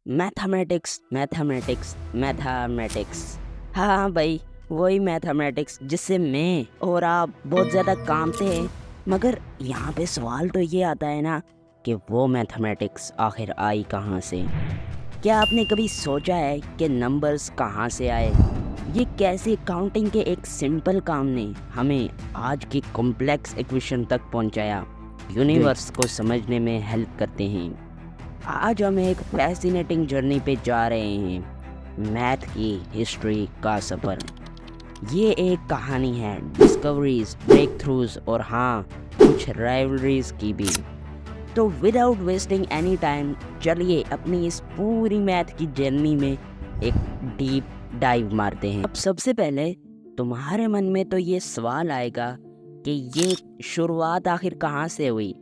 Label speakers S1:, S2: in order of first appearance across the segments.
S1: Mathematics mathematics mathematics. हाँ भाई, वही मैथमेटिक्स जिससे मैं और आप बहुत ज़्यादा कामते हैं। मगर यहाँ पे सवाल तो ये आता है ना कि वो मैथमेटिक्स आखिर आई कहाँ से। क्या आपने कभी सोचा है कि नंबर्स कहाँ से आए? ये कैसे काउंटिंग के एक सिंपल काम ने हमें आज की कॉम्प्लेक्स इक्वेशन तक पहुँचाया, यूनिवर्स को समझने में हेल्प करते हैं। आज हम एक फैसिनेटिंग जर्नी पे जा रहे हैं, मैथ की हिस्ट्री का सफ़र। ये एक कहानी है डिस्कवरीज, ब्रेक थ्रूज और हाँ, कुछ राइवलरीज की भी। तो विदाउट वेस्टिंग एनी टाइम, चलिए अपनी इस पूरी मैथ की जर्नी में एक डीप डाइव मारते हैं। अब सबसे पहले तुम्हारे मन में तो ये सवाल आएगा कि ये शुरुआत आखिर कहाँ से हुई।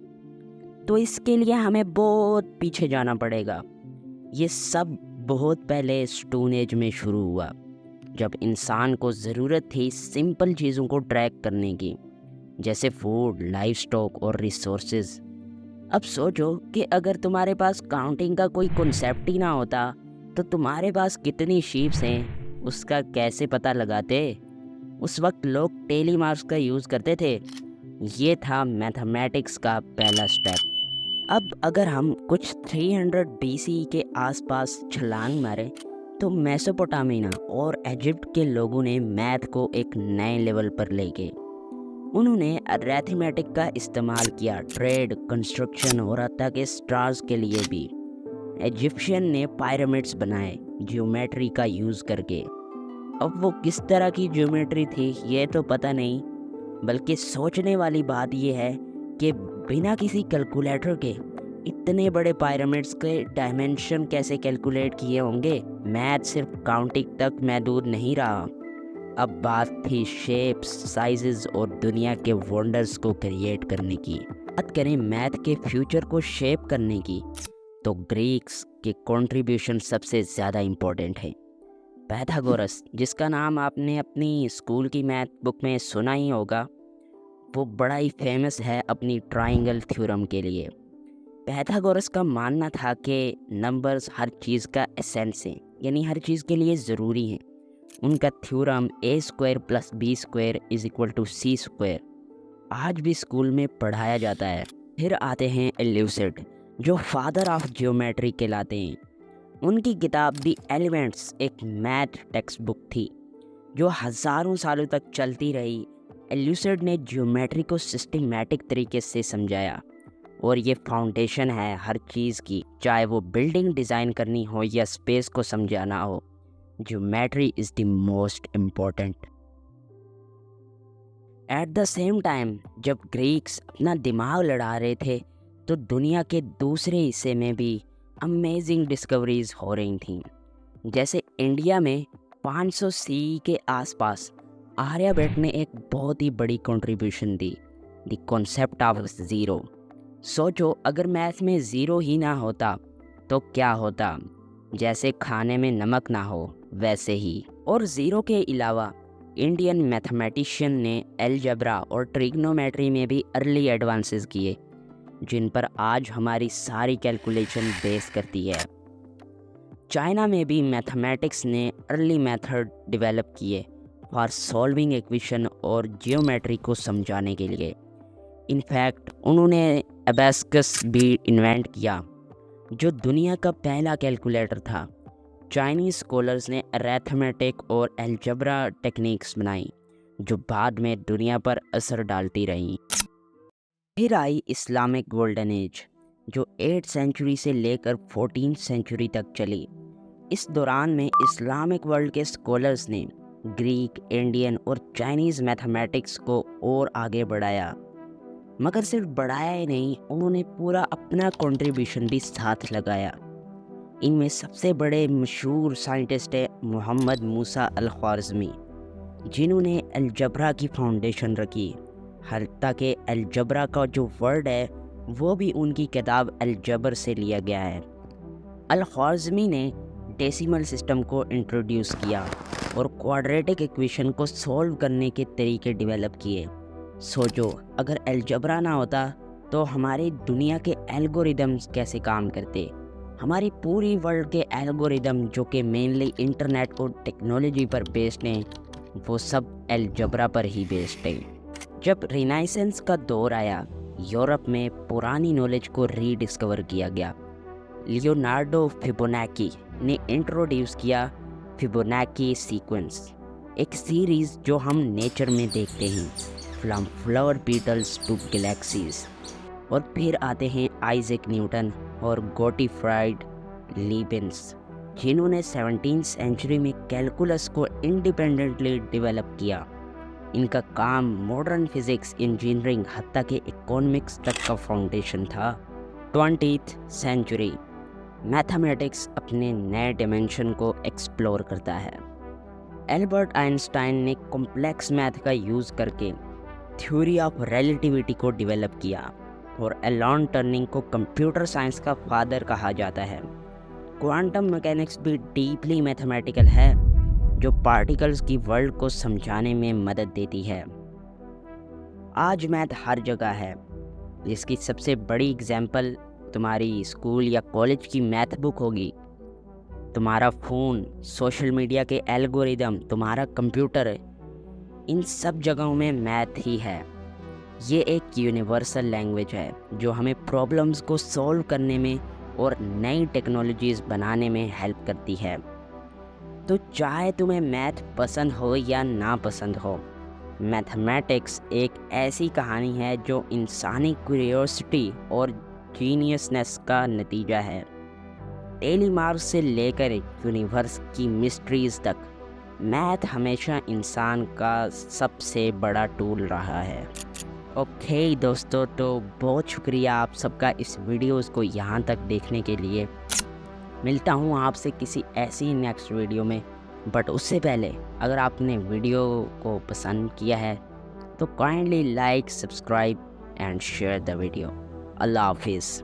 S1: तो इसके लिए हमें बहुत पीछे जाना पड़ेगा। ये सब बहुत पहले स्टोन एज में शुरू हुआ, जब इंसान को ज़रूरत थी सिंपल चीज़ों को ट्रैक करने की, जैसे फूड, लाइफ स्टॉक और रिसोर्सेज। अब सोचो कि अगर तुम्हारे पास काउंटिंग का कोई कॉन्सेप्ट ही ना होता, तो तुम्हारे पास कितनी शीप्स हैं उसका कैसे पता लगाते। उस वक्त लोग टेली मार्क्स का यूज़ करते थे। ये था मैथमेटिक्स का पहला स्टेप। अब अगर हम कुछ 300 BC के आसपास छलांग मारें, तो मेसोपोटामिया और इजिप्ट के लोगों ने मैथ को एक नए लेवल पर ले गए। उन्होंने अरिथमेटिक का इस्तेमाल किया ट्रेड, कंस्ट्रक्शन और हत्ता के स्टार्स के लिए भी। इजिप्शियन ने पिरामिड्स बनाए ज्योमेट्री का यूज़ करके। अब वो किस तरह की ज्योमेट्री थी ये तो पता नहीं, बल्कि सोचने वाली बात यह है कि बिना किसी कैलकुलेटर के इतने बड़े पिरामिड्स के डायमेंशन कैसे कैलकुलेट किए होंगे। मैथ सिर्फ काउंटिंग तक महदूद नहीं रहा, अब बात थी शेप्स, साइजेस और दुनिया के वंडर्स को क्रिएट करने की। बात करें मैथ के फ्यूचर को शेप करने की, तो ग्रीक्स के कंट्रीब्यूशन सबसे ज़्यादा इम्पोर्टेंट है। पाइथागोरस, जिसका नाम आपने अपनी स्कूल की मैथ बुक में सुना ही होगा, वो बड़ा ही फेमस है अपनी ट्रायंगल थ्योरम के लिए। पाइथागोरस का मानना था कि नंबर्स हर चीज़ का एसेंस है, यानी हर चीज़ के लिए ज़रूरी है। उनका थ्योरम a² + b² = c², आज भी स्कूल में पढ़ाया जाता है। फिर आते हैं एल्यूसिड, जो फादर ऑफ ज्योमेट्री कहलाते हैं। उनकी किताब द एलिमेंट्स एक मैथ टेक्स्ट बुक थी जो हज़ारों सालों तक चलती रही। एल्यूसिड ने ज्योमेट्री को सिस्टमैटिक तरीके से समझाया, और ये फाउंडेशन है हर चीज़ की, चाहे वो बिल्डिंग डिज़ाइन करनी हो या स्पेस को समझाना हो। Geometry is the most important. At the same time, जब ग्रीक्स अपना दिमाग लड़ा रहे थे, तो दुनिया के दूसरे हिस्से में भी अमेजिंग डिस्कवरीज हो रही थीं। जैसे इंडिया में 500 CE के आसपास आर्यभट्ट ने एक बहुत ही बड़ी contribution the, the concept of zero. सोचो, अगर मैथ में ज़ीरो ही ना होता तो क्या होता। जैसे खाने में नमक ना हो, वैसे ही। और ज़ीरो के अलावा इंडियन मैथमेटिशियन ने अलजेब्रा और ट्रिग्नोमेट्री में भी अर्ली एडवांसेस किए, जिन पर आज हमारी सारी कैलकुलेशन बेस करती है। चाइना में भी मैथमेटिक्स ने अर्ली मेथड डेवलप किए फॉर सॉल्विंग इक्वेशन और जियोमेट्री को समझाने के लिए। इनफैक्ट उन्होंने अबैस्कस भी इन्वेंट किया, जो दुनिया का पहला कैलकुलेटर था। चाइनीज़ स्कॉलर्स ने अरिथमेटिक और अलजेब्रा टेक्निक्स बनाई, जो बाद में दुनिया पर असर डालती रहीं। फिर आई इस्लामिक गोल्डन एज, जो 8th सेंचुरी से लेकर 14th सेंचुरी तक चली। इस दौरान में इस्लामिक वर्ल्ड के स्कॉलर्स ने ग्रीक, इंडियन और चाइनीज़ मैथमेटिक्स को और आगे बढ़ाया। मगर सिर्फ बढ़ाया ही नहीं, उन्होंने पूरा अपना कंट्रीब्यूशन भी साथ लगाया। इनमें सबसे बड़े मशहूर साइंटिस्ट है मोहम्मद मूसा अल-ख्वारिज़मी, जिन्होंने अलजबरा की फाउंडेशन रखी। हत्ता के अलजबरा का जो वर्ड है वो भी उनकी किताब अलजबर से लिया गया है। अल-ख्वारिज़मी ने डेसिमल सिस्टम को इंट्रोड्यूस किया और क्वाड्रेटिक इक्वेशन को सॉल्व करने के तरीके डेवलप किए। सोचो, अगर अलजबरा ना होता तो हमारी दुनिया के एल्गोरिदम्स कैसे काम करते। हमारी पूरी वर्ल्ड के एल्गोरिदम जो कि मेनली इंटरनेट और टेक्नोलॉजी पर बेस्ड हैं, वो सब अलजबरा पर ही बेस्ड हैं। जब रिनाइसेंस का दौर आया, यूरोप में पुरानी नॉलेज को रीडिस्कवर किया गया। लियोनार्डो फिबोनाची ने इंट्रोड्यूस किया फिबोनाची सीक्वेंस, एक सीरीज़ जो हम नेचर में देखते हैं, from flower petals to galaxies. और फिर आते हैं आइजैक न्यूटन और गोटफ्राइड लीबनिज़, जिन्होंने 17वीं सेंचुरी में कैलकुलस को इंडिपेंडेंटली डेवलप किया। इनका काम मॉडर्न फिज़िक्स, इंजीनियरिंग, हत्ता के इकोनॉमिक्स तक का फाउंडेशन था। 20th सेंचुरी मैथमेटिक्स अपने नए डिमेंशन को एक्सप्लोर करता है। एल्बर्ट आइंस्टाइन ने कॉम्प्लेक्स मैथ का यूज़ करके थ्योरी ऑफ रिलेटिविटी को डेवलप किया, और एलन टर्निंग को कंप्यूटर साइंस का फादर कहा जाता है। क्वांटम मैकेनिक्स भी डीपली मैथमेटिकल है, जो पार्टिकल्स की वर्ल्ड को समझाने में मदद देती है। आज मैथ हर जगह है, जिसकी सबसे बड़ी एग्जांपल तुम्हारी स्कूल या कॉलेज की मैथ बुक होगी, तुम्हारा फ़ोन, सोशल मीडिया के एल्गोरिदम, तुम्हारा कंप्यूटर, इन सब जगहों में मैथ ही है। ये एक यूनिवर्सल लैंग्वेज है जो हमें प्रॉब्लम्स को सॉल्व करने में और नई टेक्नोलॉजीज़ बनाने में हेल्प करती है। तो चाहे तुम्हें मैथ पसंद हो या ना पसंद हो, मैथमेटिक्स एक ऐसी कहानी है जो इंसानी क्यूरियोसिटी और जीनियसनेस का नतीजा है। डेली मार्क्स से लेकर यूनिवर्स की मिस्ट्रीज़ तक, मैथ हमेशा इंसान का सबसे बड़ा टूल रहा है। ओके दोस्तों, तो बहुत शुक्रिया आप सबका इस वीडियोस को यहाँ तक देखने के लिए। मिलता हूँ आपसे किसी ऐसी नेक्स्ट वीडियो में, बट उससे पहले अगर आपने वीडियो को पसंद किया है तो kindly like, subscribe and share the video. अल्लाह हाफिज़।